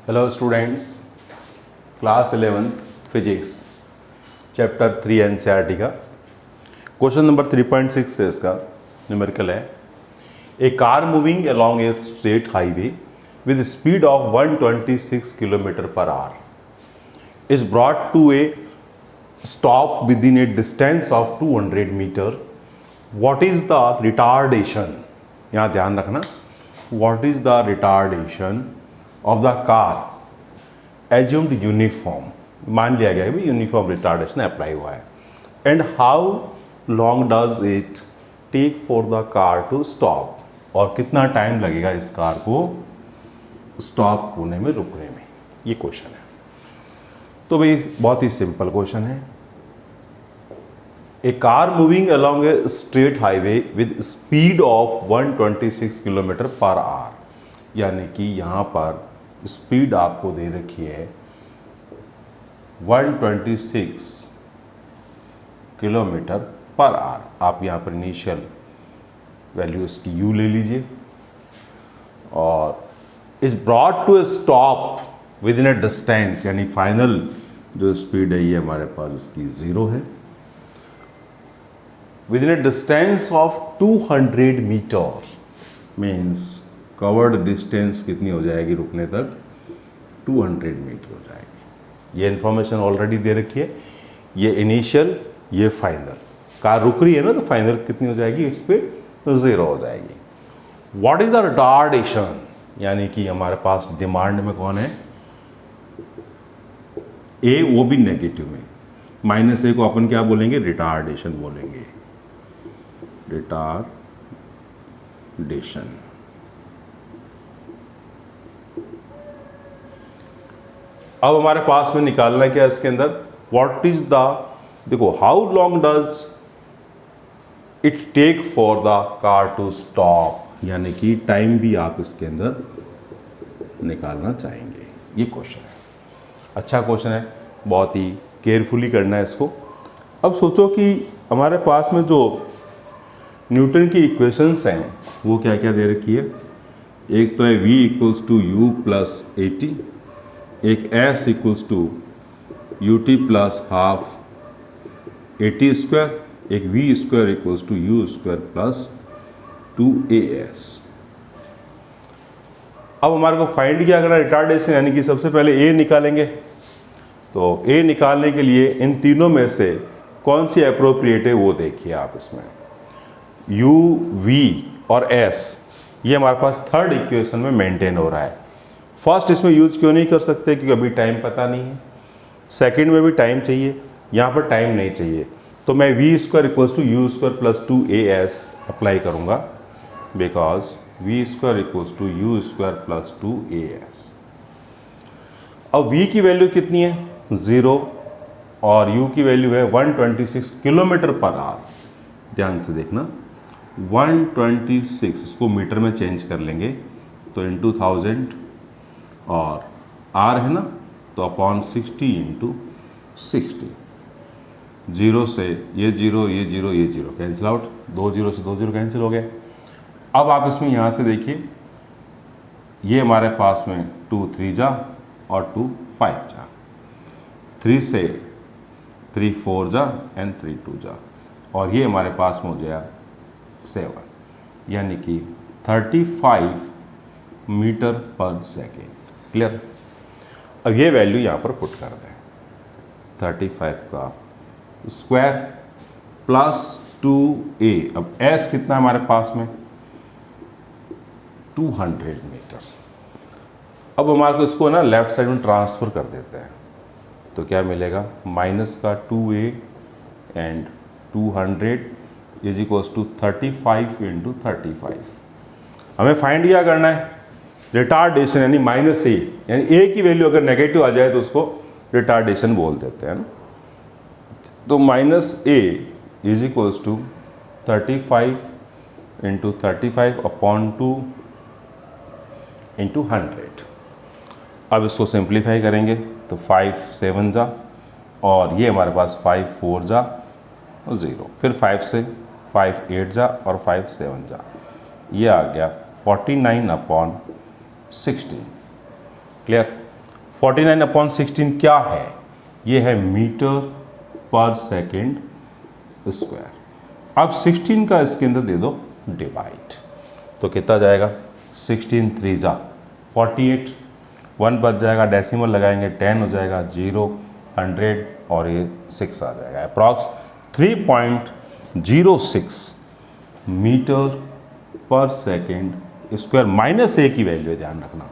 Hello students, class 11th physics chapter 3 NCERT का question number 3.6 है। इसका न्यूमेरिकल है, a car moving along a straight highway with speed of 126 kilometre per hour is brought to a stop within a distance of 200 metre. What is the retardation, यहाँ ध्यान रखना, what is the retardation of the car assumed uniform, मान लिया गया है भी uniform retardation apply हुआ है, and how long does it take for the car to stop, और कितना टाइम लगेगा इस कार को स्टॉप होने में, रुकने में। ये क्वेश्चन है। तो भाई बहुत ही सिंपल क्वेश्चन है। A car moving along a straight highway with speed of 126 kilometre per hour, यानी कि यहाँ पर स्पीड आपको दे रखी है 126 किलोमीटर पर आवर। आप यहाँ पर इनिशियल वैल्यू इसकी u ले लीजिए, और is brought to a stop within a distance, यानी फाइनल जो स्पीड है ये हमारे पास इसकी 0 है, within a distance of 200 metre, means covered distance कितनी हो जाएगी रुकने तक, 200 मीटर हो जाएगी। ये इन्फॉर्मेशन ऑलरेडी दे रखी है, ये इनिशियल ये फाइनल। कार रुक रही है ना, तो फाइनल कितनी हो जाएगी, स्पीड 0 हो जाएगी। व्हाट इज द रिटार्डेशन, यानी कि हमारे पास डिमांड में कौन है, ए, वो भी नेगेटिव में, -a को अपन क्या बोलेंगे, रिटार्डेशन बोलेंगे, रिटार्डेशन। अब हमारे पास में निकालना क्या है इसके अंदर, व्हाट इज द, देखो, how long does it take for the car to stop, यानी कि टाइम भी आप इसके अंदर निकालना चाहेंगे। ये क्वेश्चन है, अच्छा क्वेश्चन है, बहुत ही केयरफुली करना है इसको। अब सोचो कि हमारे पास में जो न्यूटन की इक्वेशंस हैं वो क्या क्या दे रखी है। एक तो है v equals to u plus a t, एक s equals to u t plus half a t square, एक v square equals to you square plus 2as। अब हमारे को फाइंड क्या करना, रिटार्डेशन, यानी कि सबसे पहले a निकालेंगे। तो a निकालने के लिए इन तीनों में से कौन सी अप्रोप्रिएट है वो देखिए आप इसमें। u, v और s ये हमारे पास थर्ड इक्वेशन में मेंटेन हो रहा है। फर्स्ट इसमें यूज क्यों नहीं कर सकते, क्योंकि अभी टाइम पता नहीं है। सेकंड में भी टाइम चाहिए, यहाँ पर टाइम नहीं चाहिए, तो मैं V square equals to you square plus 2as apply करूँगा, because V square equals to you square plus 2as। अब v की वैल्यू कितनी है, 0, और u की वैल्यू है 126 किलोमीटर पर आवर। ध्यान से देखना, 126, इसको मीटर में चेंज कर लेंगे तो इंटू 1000, और r है ना, तो अपॉन 60 इंटू 60। 0 से ये 0, ये 0, ये 0 कैंसिल आउट, 2 0 से 2 0 कैंसिल हो गए। अब आप इसमें यहाँ से देखिए, ये हमारे पास में 2 3 जा और 2 5 जा, 3 से 3 4 जा एंड 3 2 जा, और ये हमारे पास में हो गया 7, यानी कि 35 मीटर पर सेकेंड। क्लियर। अब ये वैल्यू यहाँ पर पुट कर दें, 35 का स्क्वायर प्लस 2a। अब s कितना है हमारे पास में, 200 मीटर। अब हमारे को इसको ना लेफ्ट साइड में ट्रांसफर कर देते हैं, तो क्या मिलेगा, माइनस का 2a and 200 is equals to 35 into 35। हमें फाइंड क्या करना है, रिटार्डेशन, यानी -a, यानी a की वैल्यू अगर नेगेटिव आ जाए तो उसको रिटार्डेशन बोल देते हैं ना। तो -a is equals to 35 into 35 upon 2 into 100। अब इसको सिंप्लीफाई करेंगे तो 5 7 जा, और ये हमारे पास 5 4 जा और 0, फिर 5 से 5 8 जा और 5 7 जा, ये आ गया 49 अपॉन 16। क्लियर। 49/16 क्या है? ये है मीटर पर सेकेंड स्क्वायर। अब 16 का इसके अंदर दे दो डिवाइड, तो कितना जाएगा? 16 3 जा 48, 1 बच जाएगा, डेसिमल लगाएंगे 10 हो जाएगा, 0 100 और ये 6 आ जाएगा। अप्रॉक्स 3.06 मीटर पर सेकेंड स्क्वायर माइनस ए की वैल्यू है, ध्यान रखना।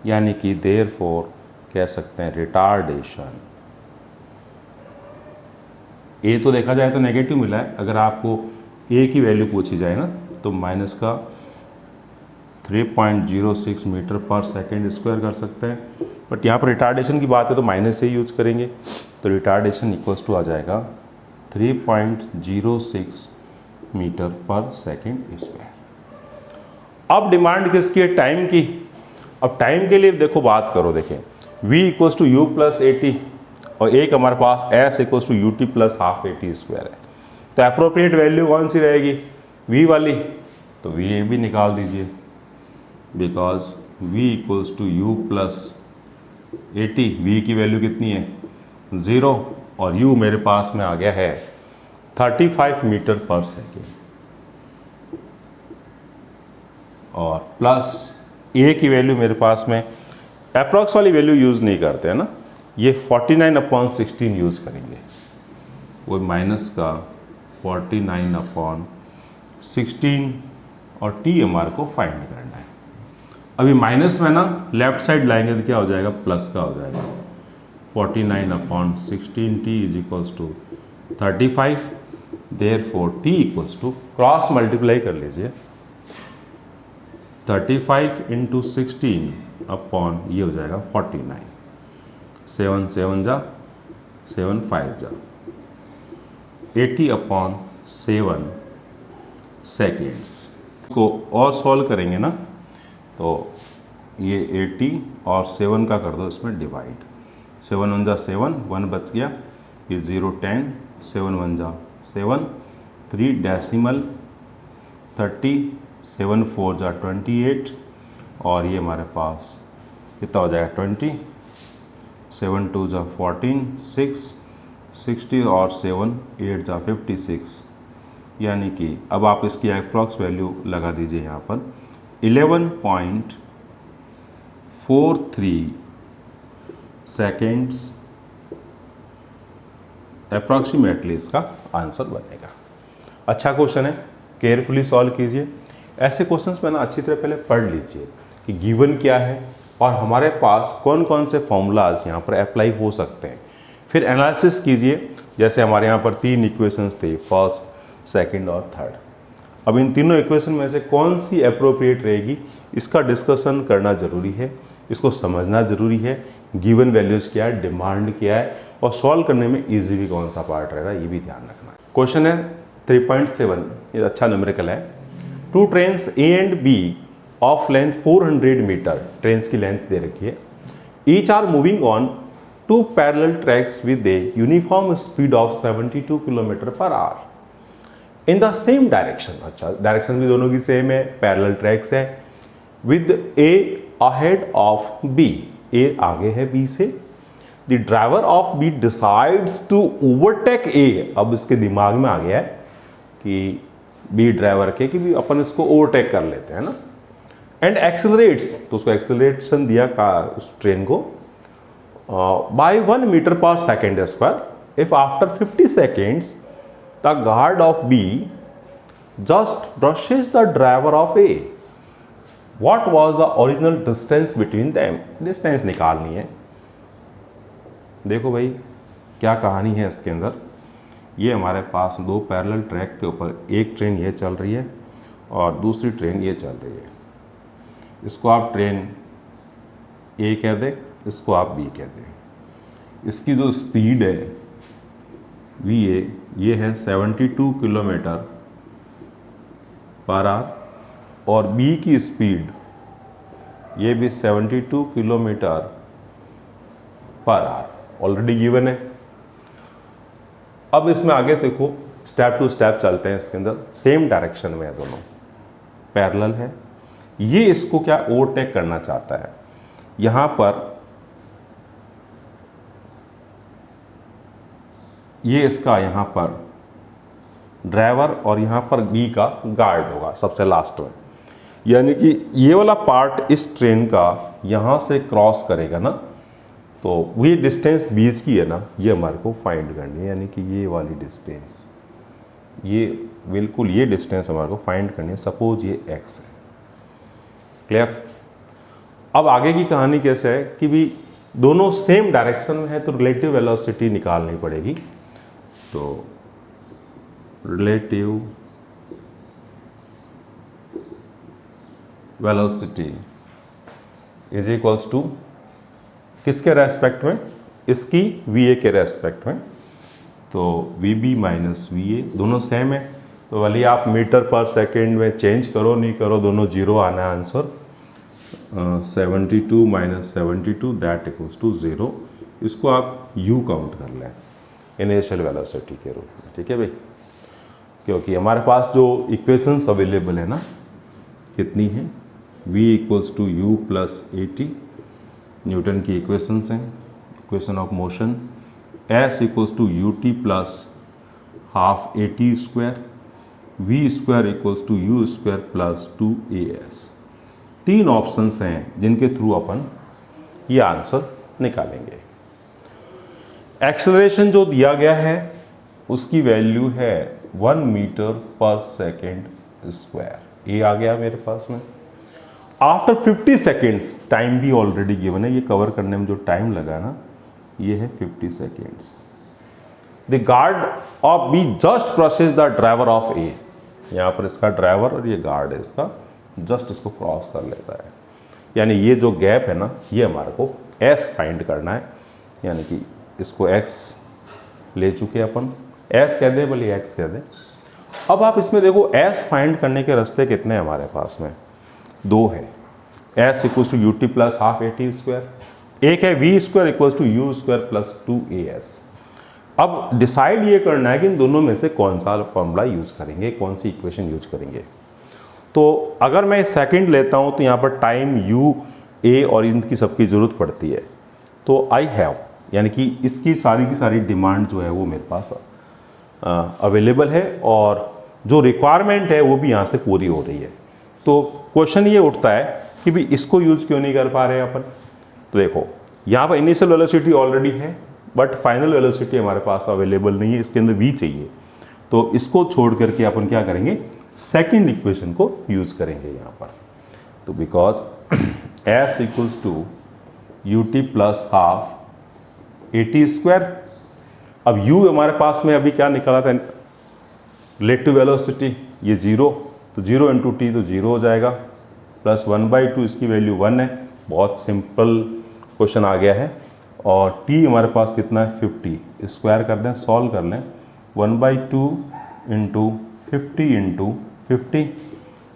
यानी कि देयरफॉर कह सकते हैं रिटार्डेशन। ए तो देखा जाए तो नेगेटिव मिला है, अगर आपको ए की वैल्यू पूछी जाए ना तो माइनस का 3.06 मीटर पर सेकेंड स्क्वायर कर सकते हैं, बट यहाँ पर रिटार्डेशन की बात है तो माइनस से यूज करेंगे, तो रिटार्डेशन इक्वल्स टू आ जाएगा 3.06 मीटर पर सेकेंड स्क्वायर। अब डिमांड किसकी है? टाइम की। अब टाइम के लिए देखो बात करो, देखें v equals to u plus a t और एक हमारे पास s equals to u t plus half a t square है, तो अप्रोप्रिएट वैल्यू कौन सी रहेगी? v वाली, तो v भी निकाल दीजिए, because v equals to u plus a t, v की वैल्यू कितनी है? 0 और u मेरे पास में आ गया है 35 मीटर पर सेकेंड, और प्लस a की वैल्यू मेरे पास में अप्रॉक्स वाली वैल्यू यूज़ नहीं करते हैं ना, ये 49/16 यूज़ करेंगे, वो माइनस का 49/16 और t हमारे को फाइंड करना है। अभी माइनस में ना लेफ्ट साइड लाएंगे तो क्या हो जाएगा? प्लस का हो जाएगा। 49/16 t is equals to 35, therefore t equals to cross multiply कर लीजिए 35 इंटू 16 अपॉन ये हो जाएगा 49, 7 7 जा 7 5 जा 80/7 सेकेंड्स को और सॉल्व करेंगे ना, तो ये 80 और 7 का कर दो इसमें डिवाइड, 7 1 जा 7, 1 बच गया, ये 0 10, 7 1 जा 7, 3 डेसिमल 30, 7 4 जा 28 और ये हमारे पास कितना हो जाएगा? 20, 7 2 जा 14, 6 60 और 7 8 जा 56, यानी कि अब आप इसकी अप्रॉक्स वैल्यू लगा दीजिए यहाँ पर 11.43 सेकेंड्स अप्रॉक्सीमेटली इसका आंसर बनेगा। अच्छा क्वेश्चन है, केयरफुली सॉल्व कीजिए। ऐसे क्वेश्चंस में ना अच्छी तरह पहले पढ़ लीजिए कि गिवन क्या है और हमारे पास कौन कौन से फॉर्मूलाज यहाँ पर अप्लाई हो सकते हैं, फिर एनालिसिस कीजिए। जैसे हमारे यहाँ पर 3 इक्वेशंस थे, फर्स्ट सेकंड और थर्ड। अब इन तीनों इक्वेशन में से कौन सी अप्रोप्रिएट रहेगी इसका डिस्कशन करना जरूरी है, इसको समझना जरूरी है। गिवन वैल्यूज क्या है, डिमांड क्या है और सॉल्व करने में इजी भी कौन सा पार्ट रहेगा ये भी ध्यान रखना है। क्वेश्चन है 3.7, ये अच्छा न्यूमेरिकल है। 2 trains A and B of length 400 metre, trains की लेंथ दे रखी है। Each are moving on 2 parallel tracks with a uniform speed of 72 kilometre per hour in the same direction. अच्छा, डायरेक्शन भी दोनों की सेम है, पैरेलल ट्रैक्स है। With A ahead of B, A आगे है बी से। The driver of B decides to overtake A, अब इसके दिमाग में आ गया है कि बी ड्राइवर के कि भी अपन इसको ओवरटेक कर लेते हैं ना। एंड एक्सेलरेट्स, तो उसको एक्सेलरेशन दिया उस ट्रेन को बाय 1 मीटर पर second square if after 50 seconds the guard of B just brushes the driver of A, what was the original distance between them. Distance निकालनी है। देखो भाई क्या कहानी है इसके अंदर। ये हमारे पास 2 पैरेलल ट्रैक के ऊपर एक ट्रेन ये चल रही है और दूसरी ट्रेन ये चल रही है। इसको आप ट्रेन ए कह दें, इसको आप बी कह दें। इसकी जो स्पीड है वी ए, ये है 72 किलोमीटर पर आवर और बी की स्पीड ये भी 72 kilometre per our already given है। अब इसमें आगे देखो स्टेप टू स्टेप चलते हैं। इसके अंदर सेम डायरेक्शन में है, दोनों पैरेलल है। ये इसको क्या ओवरटेक करना चाहता है। यहाँ पर ये इसका यहाँ पर ड्राइवर और यहाँ पर बी का गार्ड होगा सबसे लास्ट में। यानी कि ये वाला पार्ट इस ट्रेन का यहाँ से क्रॉस करेगा ना, तो ये डिस्टेंस बीच की है ना, ये हमारे को फाइंड करनी है। यानी कि ये वाली डिस्टेंस, ये बिल्कुल ये डिस्टेंस हमारे को फाइंड करनी है। सपोज ये x है। क्लियर? अब आगे की कहानी कैसे है कि भी दोनों सेम डायरेक्शन में है तो रिलेटिव वेलोसिटी निकालनी पड़ेगी। तो relative velocity is equals to किसके रेस्पेक्ट में? इसकी va के रेस्पेक्ट में। तो vb माइनस va दोनों सेम है, तो भले आप मीटर पर सेकेंड में चेंज करो नहीं करो, दोनों जीरो आना है answer. 72 minus 72 that equals to 0। इसको आप u काउंट कर लें इनिशियल वेलोसिटी के रूप में। ठीक है भाई, क्योंकि हमारे पास जो इक्वेशंस अवेलेबल है ना, कितनी है? v equals to u plus AT, Newton की इक्वेशंस हैं, equation of motion. s equals to ut plus half AT square, v square equals to u square plus 2as। तीन ऑप्शंस हैं जिनके थ्रू अपन ये आंसर निकालेंगे। एक्सेलरेशन जो दिया गया है उसकी वैल्यू है 1 मीटर पर सेकेंड स्क्वायर। ये आ गया मेरे पास में। आफ्टर 50 सेकेंड्स, टाइम भी ऑलरेडी गिवन है, ये कवर करने में जो टाइम लगा ना, ये है 50 seconds. The guard of B just crosses the driver of A. यहाँ पर इसका ड्राइवर और ये गार्ड है इसका, जस्ट इसको क्रॉस कर लेता है। यानी ये जो गैप है ना, ये हमारे को s फाइंड करना है। यानी कि इसको x ले चुके अपन, s कह दे बोलिए x कह दे। अब आप इसमें देखो s फाइंड करने के रास्ते कितने हैं हमारे पास में? दो है। s equals to ut plus half AT square, एक है v square equals to u square plus 2as। अब डिसाइड ये करना है कि इन दोनों में से कौन सा फॉर्मूला यूज करेंगे, कौन सी इक्वेशन यूज करेंगे। तो अगर मैं सेकंड लेता हूं तो यहाँ पर टाइम u a और इनकी सबकी ज़रूरत पड़ती है। तो आई हैव, यानी कि इसकी सारी की सारी डिमांड जो है वो मेरे पास अवेलेबल है और जो रिक्वायरमेंट है वो भी यहाँ से पूरी हो रही है। तो क्वेश्चन ये उठता है कि भी इसको यूज़ क्यों नहीं कर पा रहे अपन। तो देखो यहाँ पर इनिशियल वेलोसिटी ऑलरेडी है बट फाइनल वेलोसिटी हमारे पास अवेलेबल नहीं है, इसके अंदर v चाहिए। तो इसको छोड़ करके अपन क्या करेंगे, सेकेंड इक्वेशन को यूज करेंगे यहाँ पर। तो because s equals to ut plus half AT square. अब u हमारे पास में अभी क्या निकाला था, रिलेटिव वेलोसिटी, ये 0, तो 0 इंटू टी तो 0 हो जाएगा, प्लस 1/2 इसकी वैल्यू 1 है। बहुत सिंपल क्वेश्चन आ गया है। और t हमारे पास कितना है 50, स्क्वायर कर दें, सॉल्व कर लें। 1/2 इंटू 50 इंटू 50,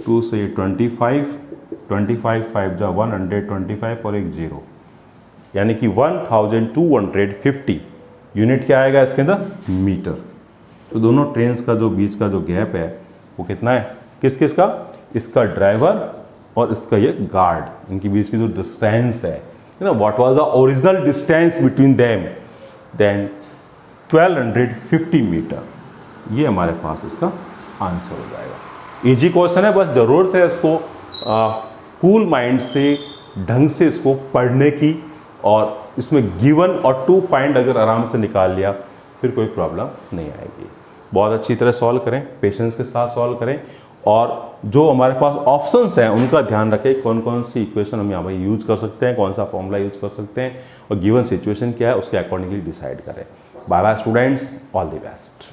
2 से 25, 25 5 जा 125 और एक 0, यानी कि 1250 यूनिट क्या आएगा इसके अंदर, मीटर। तो दोनों ट्रेन्स का जो बीच का जो गैप है वो कितना है, किस किस का, इसका ड्राइवर और इसका ये गार्ड, इनके बीच की जो डिस्टेंस है ना, what was the original distance between them, then 1250 metre. ये हमारे पास इसका आंसर हो जाएगा। इजी क्वेश्चन है, बस ज़रूरत है इसको कूल माइंड से ढंग से इसको पढ़ने की, और इसमें गिवन और टू फाइंड अगर आराम से निकाल लिया फिर कोई प्रॉब्लम नहीं आएगी। बहुत अच्छी तरह सॉल्व करें, पेशेंस के साथ सॉल्व करें, और जो हमारे पास ऑप्शंस हैं उनका ध्यान रखें, कौन कौन सी इक्वेशन हम यहाँ पर यूज कर सकते हैं, कौन सा फॉर्मूला यूज कर सकते हैं, और गिवन सिचुएशन क्या है उसके अकॉर्डिंगली डिसाइड करें। Bye bye students, all the best.